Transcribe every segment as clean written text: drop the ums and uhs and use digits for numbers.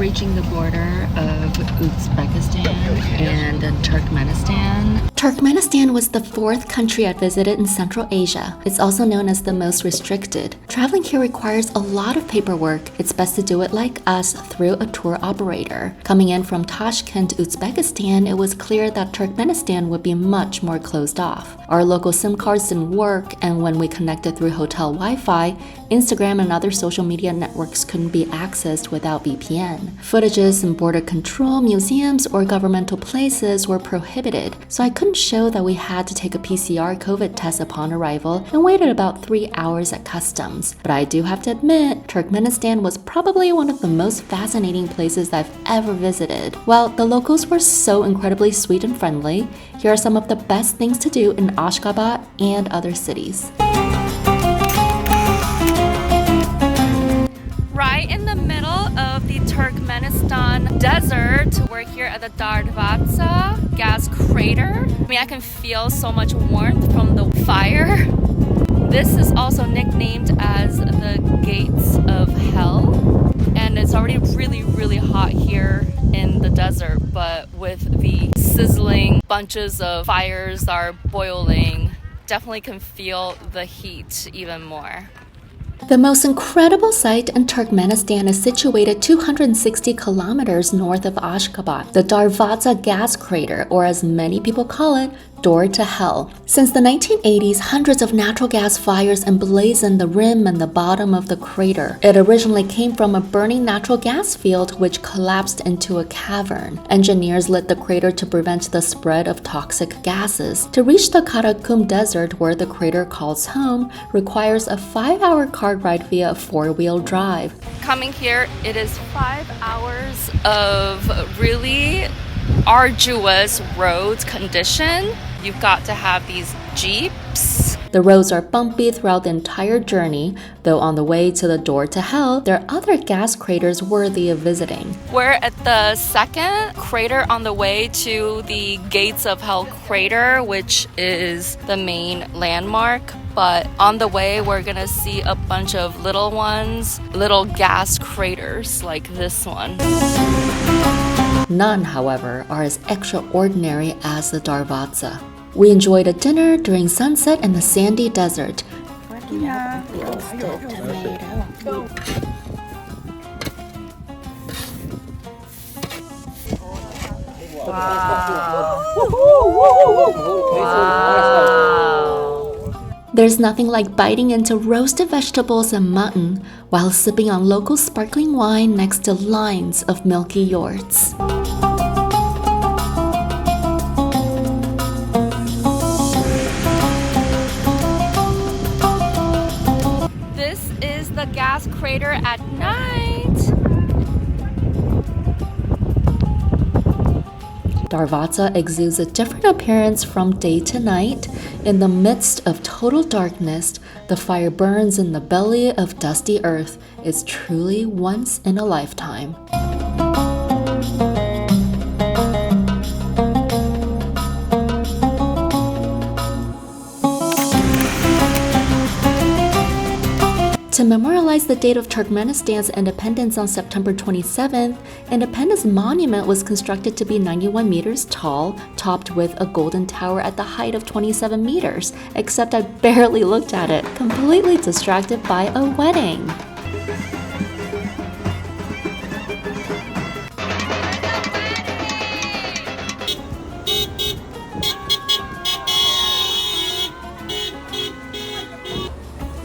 reaching the border of Uzbekistan and Turkmenistan. Turkmenistan was the 4th country I visited in Central Asia. It's also known as the most restricted. Traveling here requires a lot of paperwork. It's best to do it like us through a tour operator. Coming in from Tashkent, Uzbekistan, it was clear that Turkmenistan would be much more closed off. Our local SIM cards didn't work, and when we connected through hotel Wi-Fi, Instagram and other social media networks couldn't be accessed without VPN. Footages in border control, museums, or governmental places were prohibited, so I couldn't show that we had to take a PCR COVID test upon arrival and waited about 3 hours at customs. But I do have to admit, Turkmenistan was probably one of the most fascinating places I've ever visited. Well, the locals were so incredibly sweet and friendly. Here are some of the best things to do in Ashgabat and other cities. Right in the middle of the Turkmenistan desert, we're here at the Darvaza Gas Crater. I can feel so much warmth from the fire. This is also nicknamed as the Gates of Hell, and it's already really hot here in the desert, but with the sizzling bunches of fires that are boiling, definitely can feel the heat even more. The most incredible site in Turkmenistan is situated 260 kilometers north of Ashgabat, the Darvaza Gas Crater, or as many people call it, Door to Hell. Since the 1980s, hundreds of natural gas fires emblazoned the rim and the bottom of the crater. It originally came from a burning natural gas field which collapsed into a cavern. Engineers lit the crater to prevent the spread of toxic gases. To reach the Karakum Desert, where the crater calls home, requires a 5-hour car ride via a 4-wheel drive. Coming here, it is 5 hours of really arduous road condition. You've got to have these jeeps. The roads are bumpy throughout the entire journey, though on the way to the Door to Hell, there are other gas craters worthy of visiting. We're at the second crater on the way to the Gates of Hell crater, which is the main landmark. But on the way, we're gonna see a bunch of little ones, little gas craters like this one. None, however, are as extraordinary as the Darvaza. We enjoyed a dinner during sunset in the sandy desert. Roasted tomato. There's nothing like biting into roasted vegetables and mutton while sipping on local sparkling wine next to lines of milky yurts. This is the gas crater at night. Darvaza exudes a different appearance from day to night. In the midst of total darkness, the fire burns in the belly of dusty earth. It's truly once in a lifetime. To memorialize the date of Turkmenistan's independence on September 27th, Independence Monument was constructed to be 91 meters tall, topped with a golden tower at the height of 27 meters, except I barely looked at it, completely distracted by a wedding.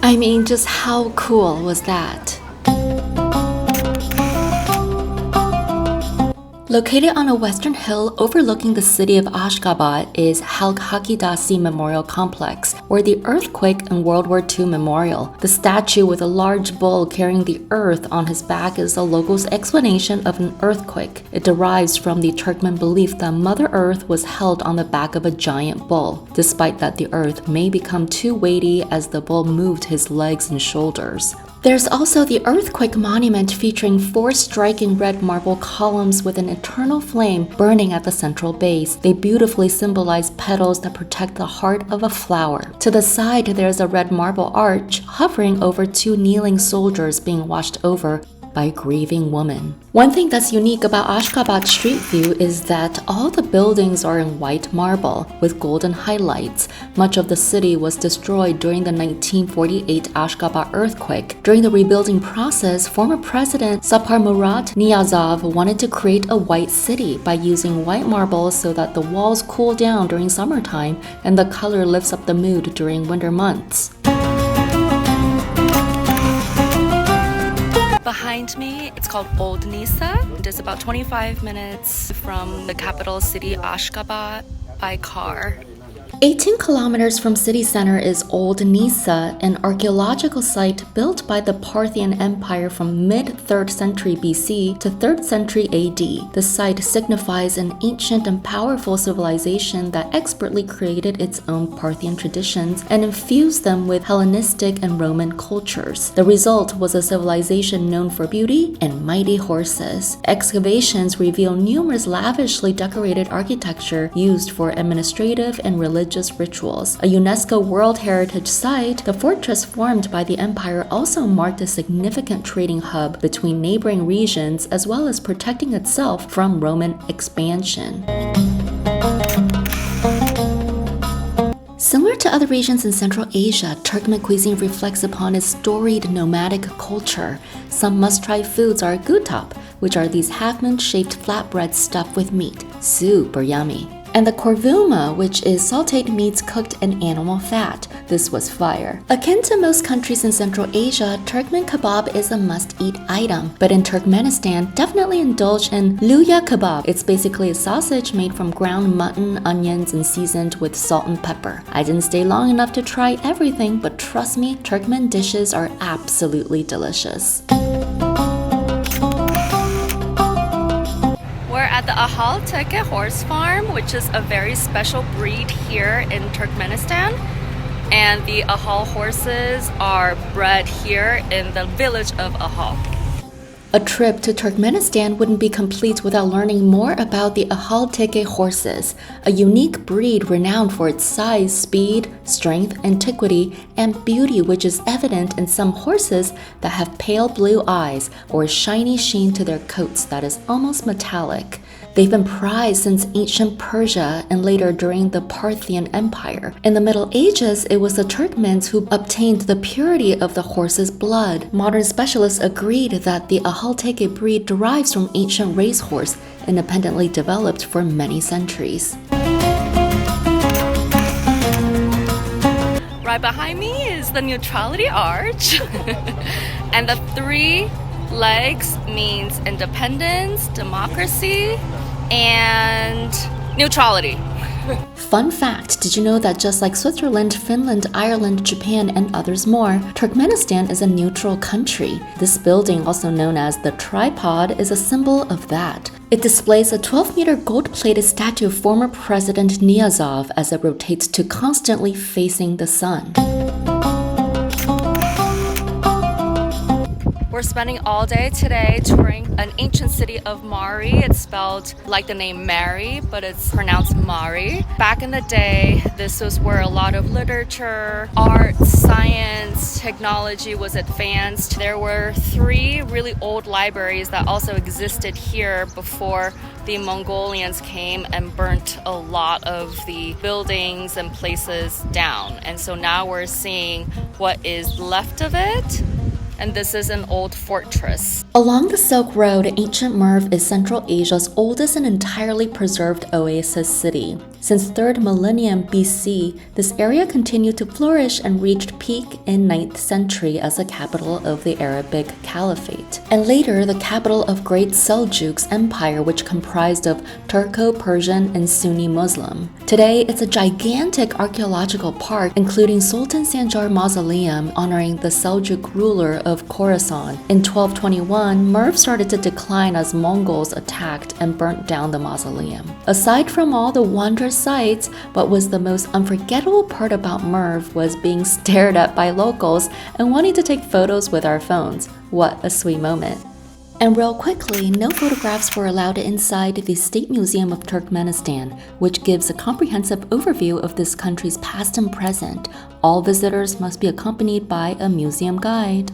I mean, just how cool was that? Located on a western hill overlooking the city of Ashgabat is Halk Hakydasy Memorial Complex, or the Earthquake and World War II Memorial. The statue with a large bull carrying the earth on his back is the locals' explanation of an earthquake. It derives from the Turkmen belief that Mother Earth was held on the back of a giant bull, despite that the earth may become too weighty as the bull moved his legs and shoulders. There's also the earthquake monument featuring 4 striking red marble columns with an eternal flame burning at the central base. They beautifully symbolize petals that protect the heart of a flower. To the side, there's a red marble arch hovering over 2 kneeling soldiers being washed over by a grieving woman. One thing that's unique about Ashgabat Street View is that all the buildings are in white marble with golden highlights. Much of the city was destroyed during the 1948 Ashgabat earthquake. During the rebuilding process, former President Sapar Murat Niyazov wanted to create a white city by using white marble so that the walls cool down during summertime and the color lifts up the mood during winter months. Behind me, it's called Old Nisa. It's about 25 minutes from the capital city Ashgabat by car. 18 kilometers from city center is Old Nisa, an archaeological site built by the Parthian Empire from mid-3rd century BC to 3rd century AD. The site signifies an ancient and powerful civilization that expertly created its own Parthian traditions and infused them with Hellenistic and Roman cultures. The result was a civilization known for beauty and mighty horses. Excavations reveal numerous lavishly decorated architecture used for administrative and religious rituals. A UNESCO World Heritage Site, the fortress formed by the empire also marked a significant trading hub between neighboring regions as well as protecting itself from Roman expansion. Similar to other regions in Central Asia, Turkmen cuisine reflects upon its storied nomadic culture. Some must-try foods are gutap, which are these half-moon-shaped flatbreads stuffed with meat. Super yummy. And the korvuma, which is sautéed meats cooked in animal fat. This was fire. Akin to most countries in Central Asia, Turkmen kebab is a must-eat item. But in Turkmenistan, definitely indulge in luya kebab. It's basically a sausage made from ground mutton, onions, and seasoned with salt and pepper. I didn't stay long enough to try everything, but trust me, Turkmen dishes are absolutely delicious. At the Akhal-Teke horse farm, which is a very special breed here in Turkmenistan. And the Akhal horses are bred here in the village of Akhal. A trip to Turkmenistan wouldn't be complete without learning more about the Akhal-Teke horses, a unique breed renowned for its size, speed, strength, antiquity, and beauty, which is evident in some horses that have pale blue eyes or a shiny sheen to their coats that is almost metallic. They've been prized since ancient Persia and later during the Parthian Empire. In the Middle Ages, it was the Turkmens who obtained the purity of the horse's blood. Modern specialists agreed that the Akhal-Teke breed derives from ancient racehorse, independently developed for many centuries. Right behind me is the Neutrality Arch. And the 3 legs means independence, democracy, and neutrality. Fun fact, did you know that just like Switzerland, Finland, Ireland, Japan, and others more, Turkmenistan is a neutral country. This building, also known as the tripod, is a symbol of that. It displays a 12-meter gold-plated statue of former President Niyazov as it rotates to constantly facing the sun. We're spending all day today touring an ancient city of Mari. It's spelled like the name Mary, but it's pronounced Mari. Back in the day, this was where a lot of literature, art, science, technology was advanced. There were 3 really old libraries that also existed here before the Mongolians came and burnt a lot of the buildings and places down. And so now we're seeing what is left of it. And this is an old fortress. Along the Silk Road, Ancient Merv is Central Asia's oldest and entirely preserved oasis city. Since 3rd millennium BC, this area continued to flourish and reached peak in 9th century as a capital of the Arabic Caliphate, and later the capital of Great Seljuks Empire, which comprised of Turco-Persian and Sunni Muslim. Today, it's a gigantic archaeological park, including Sultan Sanjar Mausoleum honoring the Seljuk ruler of Khorasan. In 1221, Merv started to decline as Mongols attacked and burnt down the mausoleum. Aside from all the wondrous sights, what was the most unforgettable part about Merv was being stared at by locals and wanting to take photos with our phones. What a sweet moment. And real quickly, no photographs were allowed inside the State Museum of Turkmenistan, which gives a comprehensive overview of this country's past and present. All visitors must be accompanied by a museum guide.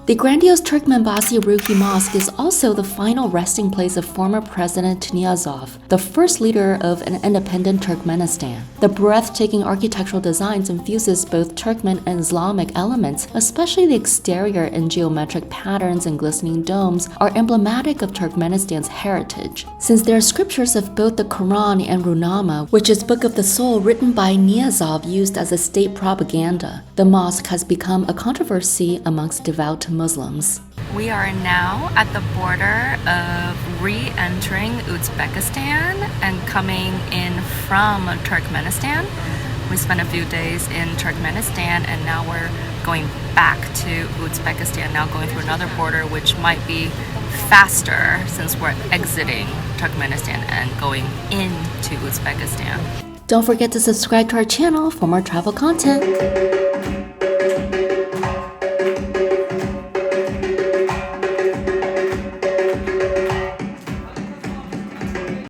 The grandiose Türkmenbaşy Ruhy Mosque is also the final resting place of former President Niyazov, the first leader of an independent Turkmenistan. The breathtaking architectural designs infuses both Turkmen and Islamic elements, especially the exterior and geometric patterns and glistening domes are emblematic of Turkmenistan's heritage. Since there are scriptures of both the Quran and Ruhnama, which is Book of the Soul written by Niyazov used as a state propaganda, the mosque has become a controversy amongst devout Muslims. We are now at the border of re-entering Uzbekistan and coming in from Turkmenistan. We spent a few days in Turkmenistan and now we're going back to Uzbekistan, now going through another border which might be faster since we're exiting Turkmenistan and going into Uzbekistan. Don't forget to subscribe to our channel for more travel content.